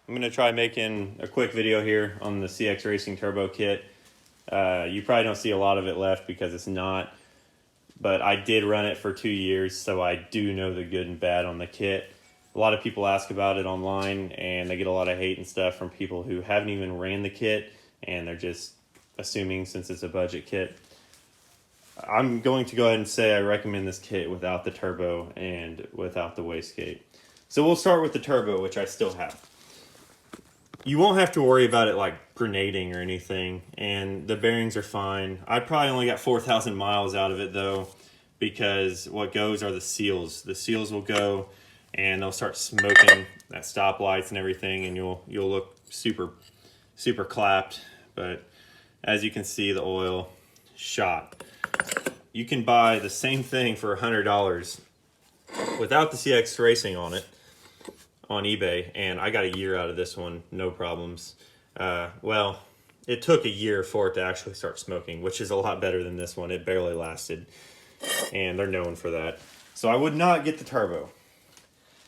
I'm going to try making a quick video here on the CX Racing Turbo kit. You probably don't see a lot of it left because it's not, but I did run it for 2 years, so I do know the good and bad on the kit. A lot of people ask about it online, and they get a lot of hate and stuff from people who haven't even ran the kit, and they're just assuming since it's a budget kit. I'm going to go ahead and say I recommend this kit without the turbo and without the wastegate. So we'll start with the turbo, which I still have. You won't have to worry about it like grenading or anything, and the bearings are fine. I probably only got 4,000 miles out of it though, because what goes are the seals. The seals will go and they'll start smoking at stoplights and everything, and you'll look super clapped. But as you can see, the oil shot. You can buy the same thing for $100 without the CX Racing on it on eBay, and I got a year out of this one, no problems. Well, it took a year for it to actually start smoking, which is a lot better than this one. It barely lasted, and they're known for that. So I would not get the turbo,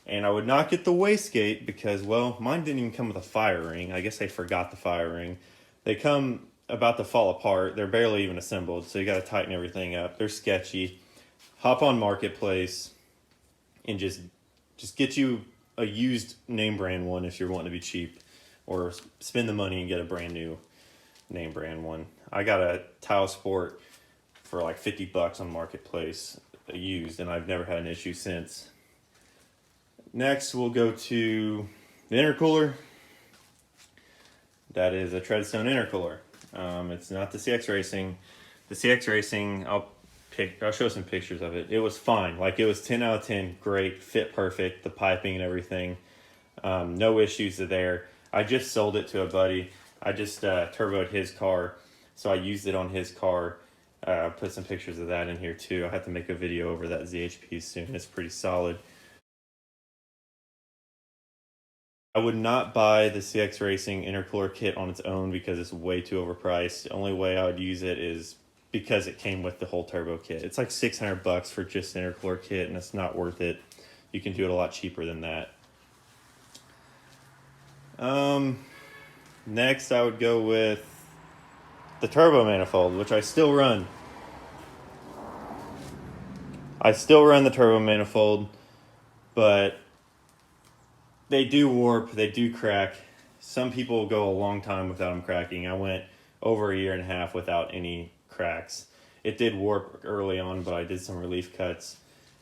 and I would not get the wastegate because, well, mine didn't even come with a fire ring. I guess they forgot the fire ring. They come about to fall apart. They're barely even assembled, so you got to tighten everything up. They're sketchy. Hop on Marketplace and just get you a used name brand one if you're wanting to be cheap, or spend the money and get a brand new name brand one. I got a Tile Sport for like 50 bucks on Marketplace used, and I've never had an issue since. Next, we'll go to the intercooler. That is a Treadstone Intercooler. It's not the CX Racing. The CX Racing, I'll show some pictures of it. It was fine. Like, it was 10 out of 10. Great. Fit perfect. The piping and everything. No issues there. I just sold it to a buddy. I just turboed his car, so I used it on his car. Put some pictures of that in here too. I have to make a video over that ZHP soon. It's pretty solid. I would not buy the CX Racing intercooler kit on its own because it's way too overpriced. The only way I would use it is because it came with the whole turbo kit. It's like 600 bucks for just the intercooler kit, and it's not worth it. You can do it a lot cheaper than that. Next, I would go with the Turbo Manifold, which I still run. I still run the Turbo Manifold, but they do warp, they do crack. Some people go a long time without them cracking. I went over a year and a half without any cracks. It did warp early on, but I did some relief cuts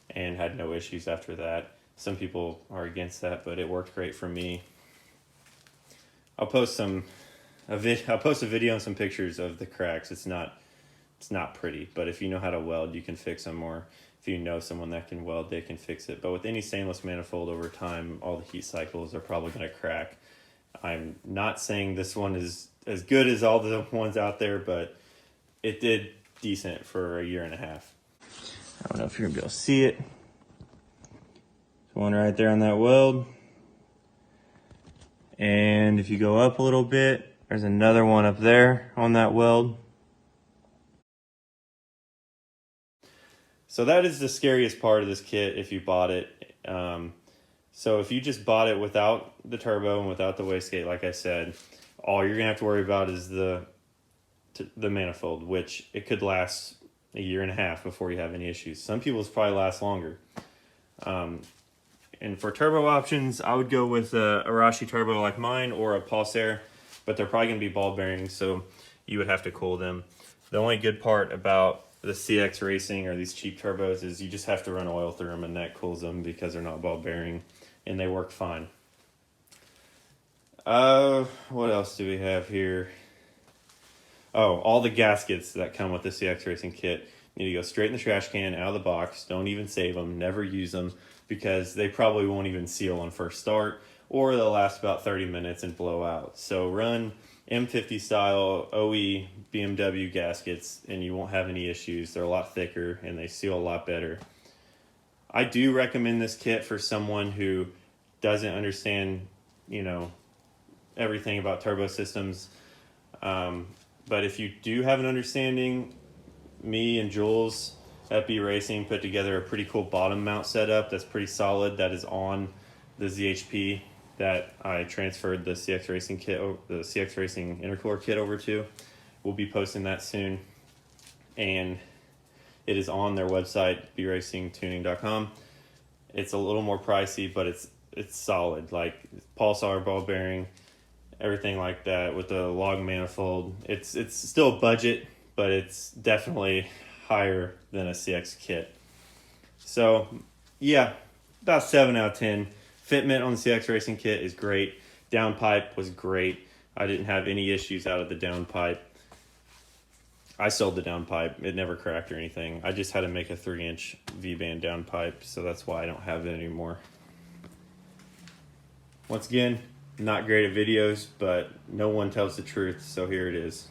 and had no issues after that. Some people are against that, but it worked great for me. I'll post a video and some pictures of the cracks. It's not pretty, but if you know how to weld, you can fix them, or if you know someone that can weld, they can fix it. But with any stainless manifold, over time, all the heat cycles are probably going to crack. I'm not saying this one is as good as all the ones out there, but it did decent for a year and a half. I don't know if you're going to be able to see it. There's one right there on that weld. And if you go up a little bit, there's another one up there on that weld. So that is the scariest part of this kit if you bought it. So if you just bought it without the turbo and without the wastegate, like I said, all you're going to have to worry about is the manifold, which it could last a year and a half before you have any issues. Some people's probably last longer. And for turbo options, I would go with a Arashi turbo like mine, or a Pulsar, but they're probably going to be ball bearings, so you would have to cool them. The only good part about the CX Racing or these cheap turbos is you just have to run oil through them, and that cools them because they're not ball bearing, and they work fine. What else do we have here? Oh, all the gaskets that come with the CX Racing kit need to go straight in the trash can, out of the box. Don't even save them. Never use them, because they probably won't even seal on first start, or they'll last about 30 minutes and blow out. So run M50 style OE BMW gaskets, and you won't have any issues. They're a lot thicker and they seal a lot better. I do recommend this kit for someone who doesn't understand, everything about turbo systems. But if you do have an understanding, me and Jules at B Racing put together a pretty cool bottom mount setup that's pretty solid, that is on the ZHP. that I transferred the CX Racing kit, the CX Racing intercooler kit over to. We'll be posting that soon, and it is on their website, bracingtuning.com. It's a little more pricey, but it's solid. Like pulsar ball bearing, everything like that with the log manifold. It's still a budget, but it's definitely higher than a CX kit. So yeah, about 7 out of 10. Fitment on the CX Racing kit is great. Downpipe was great. I didn't have any issues out of the downpipe. I sold the downpipe. It never cracked or anything. I just had to make a 3-inch V-band downpipe, so that's why I don't have it anymore. Once again, not great at videos, but no one tells the truth, so here it is.